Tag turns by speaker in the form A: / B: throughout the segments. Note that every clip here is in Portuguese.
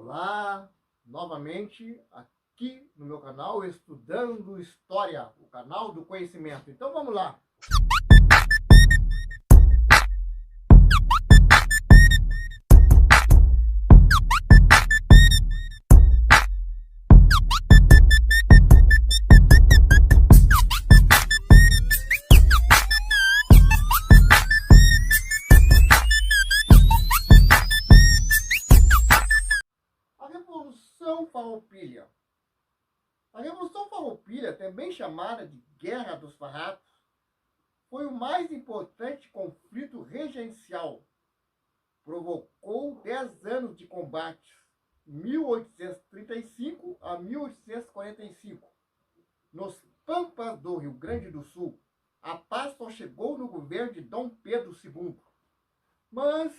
A: Olá, novamente aqui no meu canal Estudando História, o canal do conhecimento. Então vamos lá. A Revolução Farroupilha. A Revolução Farroupilha, também chamada de Guerra dos Farrapos, foi o mais importante conflito regencial. Provocou 10 anos de combates, 1835 a 1845. Nos Pampas do Rio Grande do Sul, a paz só chegou no governo de Dom Pedro II. Mas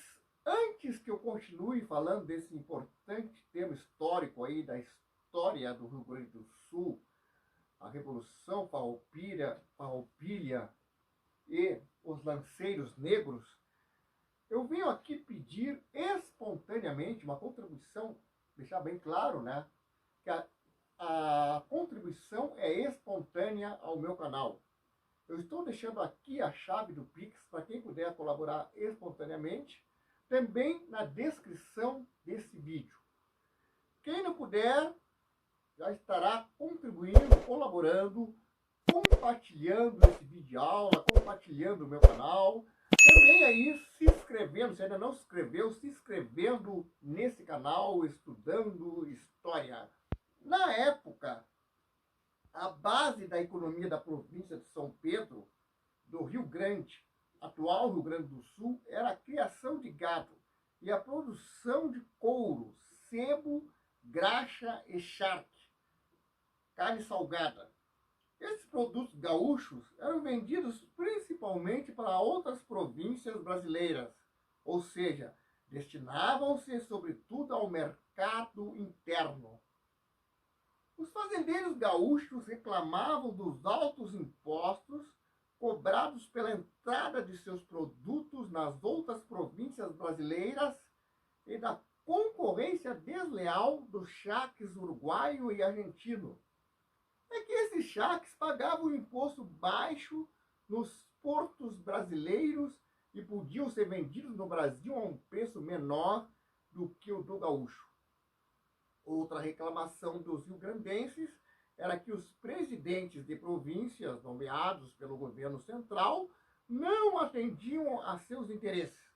A: antes que eu continue falando desse importante tema histórico aí da história do Rio Grande do Sul, a Revolução Farroupilha e os lanceiros negros, eu venho aqui pedir espontaneamente uma contribuição, deixar bem claro, né, que a contribuição é espontânea ao meu canal. Eu estou deixando aqui a chave do Pix para quem puder colaborar espontaneamente, também na descrição desse vídeo. Quem não puder, já estará contribuindo, colaborando, compartilhando esse vídeo de aula, compartilhando o meu canal. Também aí se inscrevendo, se ainda não se inscreveu, se inscrevendo nesse canal Estudando História. Na época, a base da economia da província de São Pedro, do Rio Grande, atual Rio Grande do Sul, era a criação de gado e a produção de couro, sebo, graxa e charque, carne salgada. Esses produtos gaúchos eram vendidos principalmente para outras províncias brasileiras, ou seja, destinavam-se sobretudo ao mercado interno. Os fazendeiros gaúchos reclamavam dos altos impostos cobrados pela entrada de seus produtos nas outras províncias brasileiras e da concorrência desleal dos charques uruguaio e argentino. É que esses charques pagavam um imposto baixo nos portos brasileiros e podiam ser vendidos no Brasil a um preço menor do que o do gaúcho. Outra reclamação dos rio-grandenses era que os presidentes de províncias nomeados pelo governo central não atendiam a seus interesses.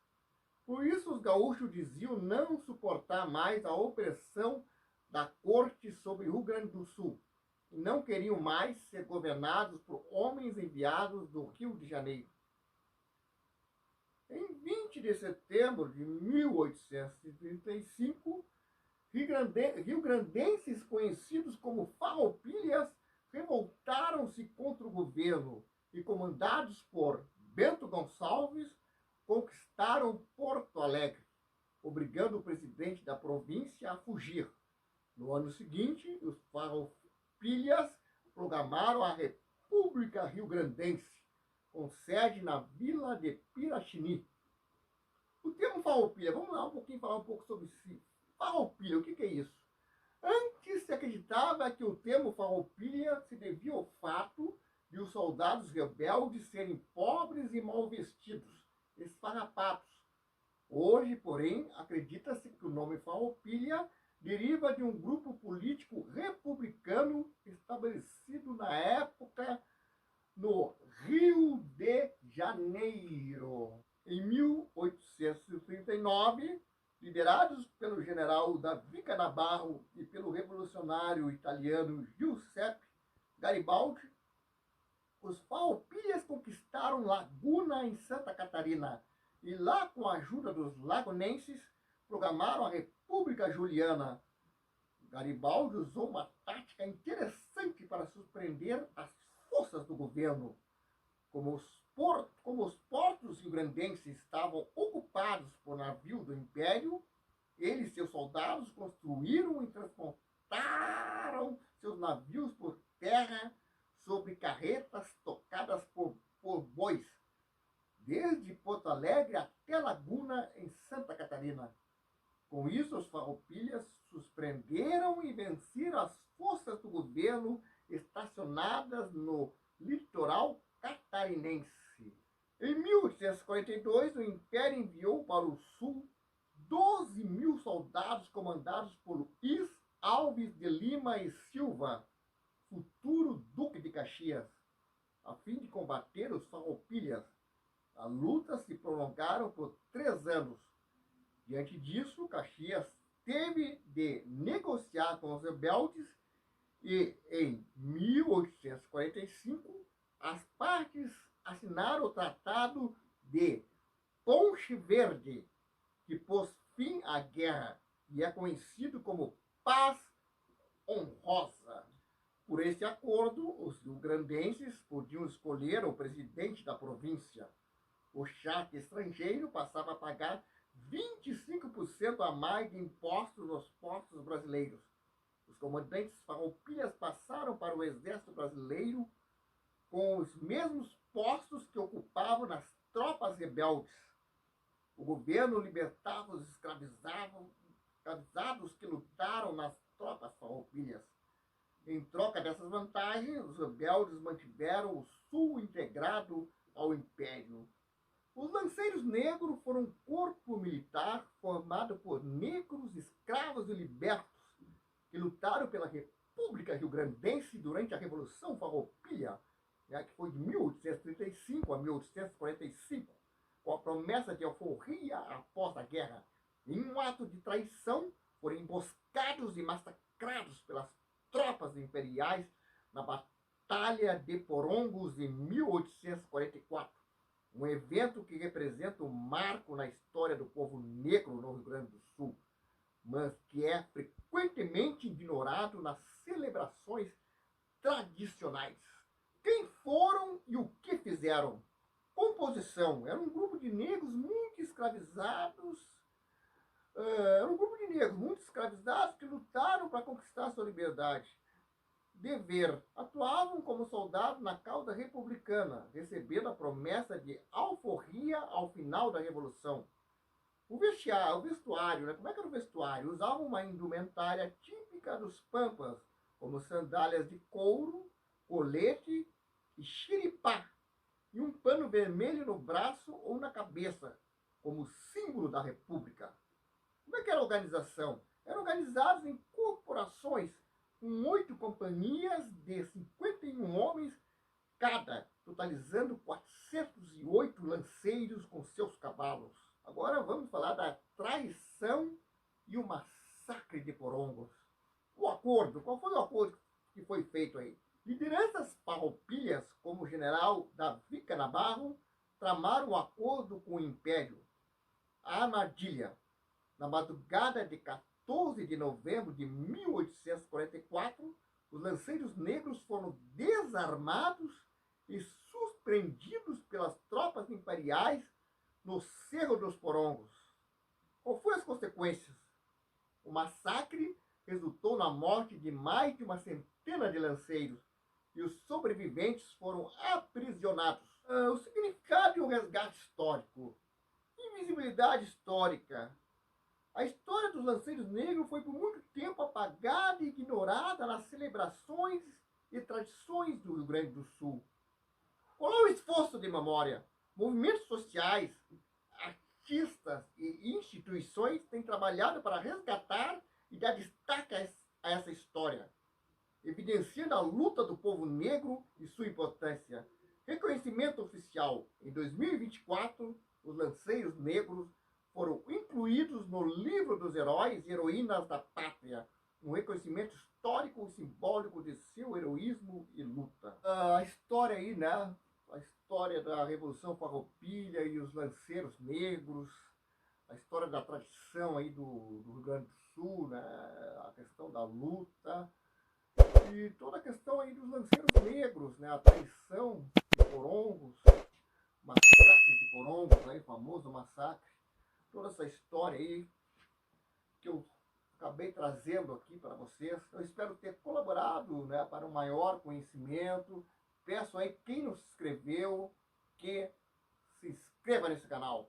A: Por isso os gaúchos diziam não suportar mais a opressão da corte sobre o Rio Grande do Sul e não queriam mais ser governados por homens enviados do Rio de Janeiro. Em 20 de setembro de 1835, rio-grandenses conhecidos como farroupilhas revoltaram-se contra o governo e, comandados por Bento Gonçalves, conquistaram Porto Alegre, obrigando o presidente da província a fugir. No ano seguinte, os farroupilhas programaram a República Rio-Grandense, com sede na vila de Pirachini. O termo farroupilha, vamos lá falar um pouco sobre si. Farroupilha, o que é isso? Antes se acreditava que o termo farroupilha se devia ao fato de os soldados rebeldes serem pobres e mal vestidos, esfarrapados. Hoje, porém, acredita-se que o nome farroupilha deriva de um grupo político republicano estabelecido na época no Rio de Janeiro. Em 1839, liderados pelo general Davi Canabarro e pelo revolucionário italiano Giuseppe Garibaldi, os farroupilhas conquistaram Laguna, em Santa Catarina, e lá, com a ajuda dos lagunenses, programaram a República Juliana. Garibaldi usou uma tática interessante para surpreender as forças do governo. Como os portos rio-grandenses estavam ocupados por navios do Império, ele e seus soldados construíram e transportaram seus navios por terra sobre carretas tocadas por bois, desde Porto Alegre até Laguna, em Santa Catarina. Com isso, os farroupilhas surpreenderam e venceram as forças do governo estacionadas no litoral catarinense. Em 1842, o Império enviou para o sul 12.000 soldados comandados por Luís Alves de Lima e Silva, futuro Duque de Caxias, a fim de combater os farroupilhas. As lutas se prolongaram por 3 anos. Diante disso, Caxias teve de negociar com os rebeldes e, em 1845, as partes assinaram o Tratado de Ponche Verde, que pôs fim à guerra e é conhecido como Paz Honrosa. Por esse acordo, os rio-grandenses podiam escolher o presidente da província. O charque estrangeiro passava a pagar 25% a mais de impostos nos postos brasileiros. Os comandantes farroupilhas passaram para o exército brasileiro com os mesmos postos que ocupavam nas tropas rebeldes. O governo libertava os escravizados que lutaram nas tropas farroupilhas. Em troca dessas vantagens, os rebeldes mantiveram o sul integrado ao império. Os lanceiros negros foram um corpo militar formado por negros, escravos e libertos que lutaram pela República Rio-Grandense durante a Revolução Farroupilha, que foi de 1835 a 1845, com a promessa de alforria após a guerra. Em um ato de traição, foram emboscados e massacrados pelas tropas imperiais na Batalha de Porongos em 1844. Um evento que representa um marco na história do povo negro no Rio Grande do Sul, mas que é frequentemente ignorado nas celebrações tradicionais. Quem foram e o que fizeram? Composição. Era um grupo de negros muito escravizados. Que lutaram para conquistar sua liberdade. Dever. Atuavam como soldados na causa republicana, recebendo a promessa de alforria ao final da Revolução. O vestuário, né? Como é que era o vestuário? Usavam uma indumentária típica dos pampas, como sandálias de couro, colete e xiripá, e um pano vermelho no braço ou na cabeça, como símbolo da República. Como é que era a organização? Eram organizados em corporações, com 8 companhias de 51 homens cada, totalizando 408 lanceiros com seus cavalos. Agora vamos falar da traição e o massacre de Porongos. O acordo, qual foi o acordo que foi feito aí? Lideranças farroupilhas, como o general Davi Canabarro, tramaram um acordo com o Império. A armadilha. Na madrugada de 14 de novembro de 1844, os lanceiros negros foram desarmados e surpreendidos pelas tropas imperiais no Cerro dos Porongos. Qual foram as consequências? O massacre resultou na morte de mais de uma centena de lanceiros e os sobreviventes foram aprisionados. O significado de um resgate histórico. Invisibilidade histórica. A história dos lanceiros negros foi por muito tempo apagada e ignorada nas celebrações e tradições do Rio Grande do Sul. Qual é o esforço de memória? Movimentos sociais, artistas e instituições têm trabalhado para resgatar e dar destaque a essa história, evidenciando a luta do povo negro e sua importância. Reconhecimento oficial. Em 2024, os lanceiros negros foram incluídos no livro dos heróis e heroínas da pátria, um reconhecimento histórico e simbólico de seu heroísmo e luta. A história aí, né? A história da Revolução Farroupilha e os lanceiros negros, a história da tradição aí do Rio Grande do Sul, né? A questão da luta e toda a questão aí dos lanceiros negros, né? A traição de Porongos, massacre de Porongos, aí, famoso massacre. Toda essa história aí que eu acabei trazendo aqui para vocês. Eu espero ter colaborado, né, para um maior conhecimento. Peço aí quem não se inscreveu que se inscreva nesse canal.